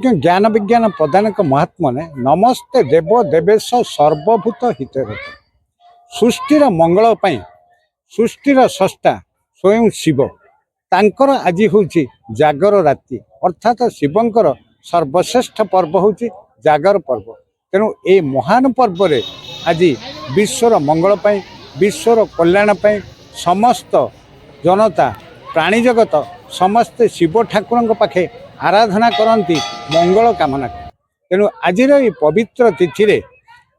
सर्वज्ञ ज्ञान विज्ञान प्रदानक महात्मा ने नमस्ते देव देवेश सर्वभूत हितर सृष्टिर मंगल पाई सृष्टिर स्रष्टा स्वयं शिव तांकर आज हूँ जागर राति अर्थात शिवंकर सर्वश्रेष्ठ पर्व हूँ जागर पर्व। तेणु ये महान पर्व रे आज विश्वर मंगल पाई विश्वर कल्याण पाई समस्त जनता प्राणी जगत समस्ते शिव ठाकुर पाखे आराधना करती मंगल कामना। तेणु आज पवित्र तिथि रे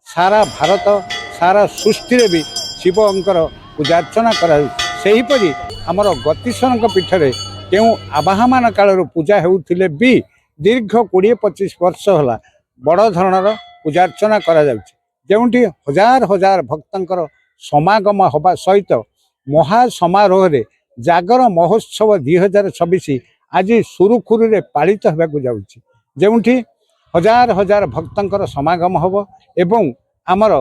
सारा भारत सारा सृष्टि रे भी शिवंकर पूजार्चना करपरी आमर गतीश्वर पीठ में क्यों आवाहमान काल पूजा होउथिले भी दीर्घ 20-25 वर्ष है बड़ धरणर पूजार्चना करोटी हजार हजार भक्तर समागम हवा सहित महासमारोह रे जागर महोत्सव 2026 आज सुरुखुरु पालित होगाकू जाऊँगी हजार हजार भक्तर समागम हम एवं आमर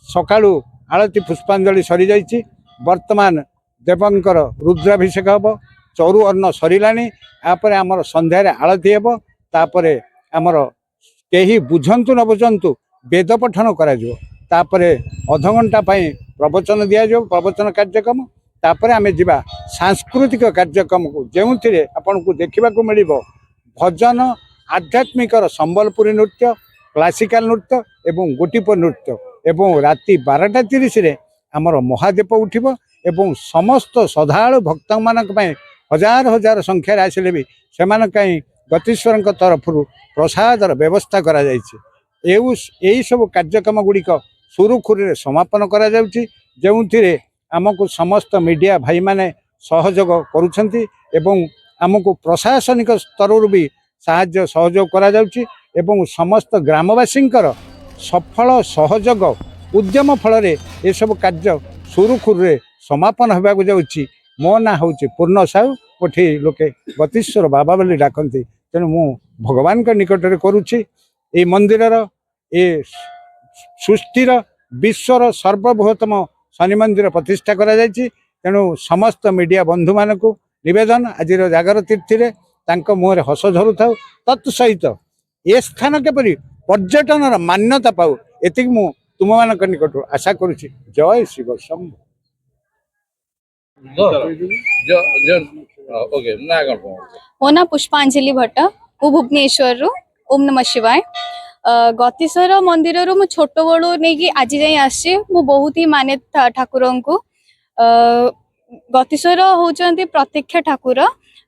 सकाळु आलती पुष्पांजलि सरी जाइए वर्तमान देवंकर रुद्राभिषेक हम चरु अन्न सरिलानी यापर आमर संध्यार आलती हेब तापर आमर कहीं बुझंतु न बुझंतु वेद पठन कर अधघंटा प्रवचन दिज्व प्रवचन कार्यक्रम तापर आम जा सांस्कृतिक कार्यक्रम को जो थे आपन को देखा मिल भजन आध्यात्मिक संबलपुरी नृत्य क्लासिकल नृत्य एवं गोटीप नृत्य एवं राति 12:30 आमर महादीप उठिब एवं समस्त श्रद्धालु भक्त मानक हजार हजार संख्यार आसिले भी से गतीश्वर तरफ प्रसादर व्यवस्था करा यही सब कार्यक्रम गुड़िक सुरुखुरु समापन करा जो आमको समस्त मीडिया भाई माने सहयोग करुछंती एवं आमको प्रशासनिक स्तर भी साहाय्य सहयोग करा एवं समस्त ग्रामवासी सफल सहयोग उद्यम फल ये सब कार्य सुरुखुरु समापन होगाकू जाऊँगी। मो ना हूँ पूर्ण साहू कोठी लोके गतीश्वर बाबा बोली डाकती तेणु मु भगवान के निकट में करुच्ची ये मंदिर ये सृष्टिर विश्वर सर्वबृहत्तम शनि मंदिर प्रतिष्ठा करा जायछि। तेणु समस्त मीडिया बंधु मानक निवेदन आज जागर तीर्थि रे तांको मुहरे हस झरु थाउ तत्सहित ए स्थान केपरि पर्यटन मान्यता पाऊ एतिक मु तुम मान निकट आशा करुच्ची। जय शिव शंभु। मो ना पुष्पांजलि भट्ट मु भुवनेश्वर ओम नमः शिवाय। गतीश्वर मंदिर रु मु छोट बड़ू नहीं आज जाए आसी मु बहुत ही माने ठाकुर को। गतीश्वर होचंती प्रत्यक्ष ठाकुर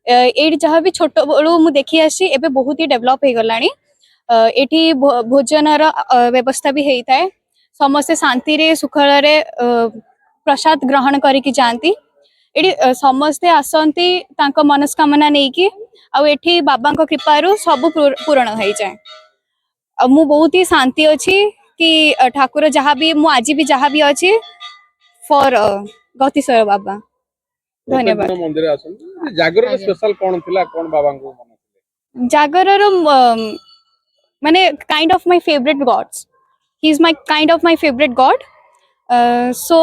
ये जहाँ भी छोट बड़ू मु देखी आसी एबे बहुत ही डेवलप हो गलानी। एठी भोजनर व्यवस्था भी होता है समस्ते शांति रे सुखल रे प्रसाद ग्रहण करिकी जाती। एठी समस्ते आसंती तांको मनस्कामना नहीं कि एठी बाबा कृपारू सब पूरण हो जाए। मु बहुत ही शांति अच्छी कि ठाकुर जहाँ भी मु आज भी जहाँ भी अच्छी फॉर गतीश्वर बाबा। धन्यवाद। जागर स्पेशल कौन थिला कौन बाबा को जागर माने kind of my favourite gods he is my kind of my favourite god. So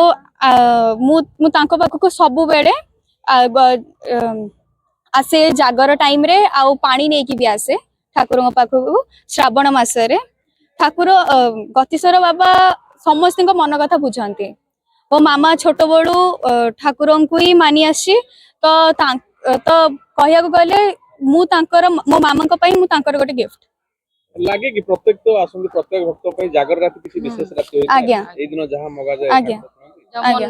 मु तांको पाखको सब बेले आसे जागर टाइम रे आउ पानी नहीं कि भी आसे ठाकुर पाखक श्रावण मासरे ठाकुर गतीश्वर बाबा समस्त मन कथा बुझाते। मो मामा छोट बड़ू ठाकुर को ही मानी आसी तो कहया गले मो मामा गोटे गिफ्ट लागे कि प्रत्येक तो आसंती प्रत्येक भक्त जागर राति किसी विशेष राति आज्ञा ए दिन जहां मगा जाए आज्ञा आज्ञा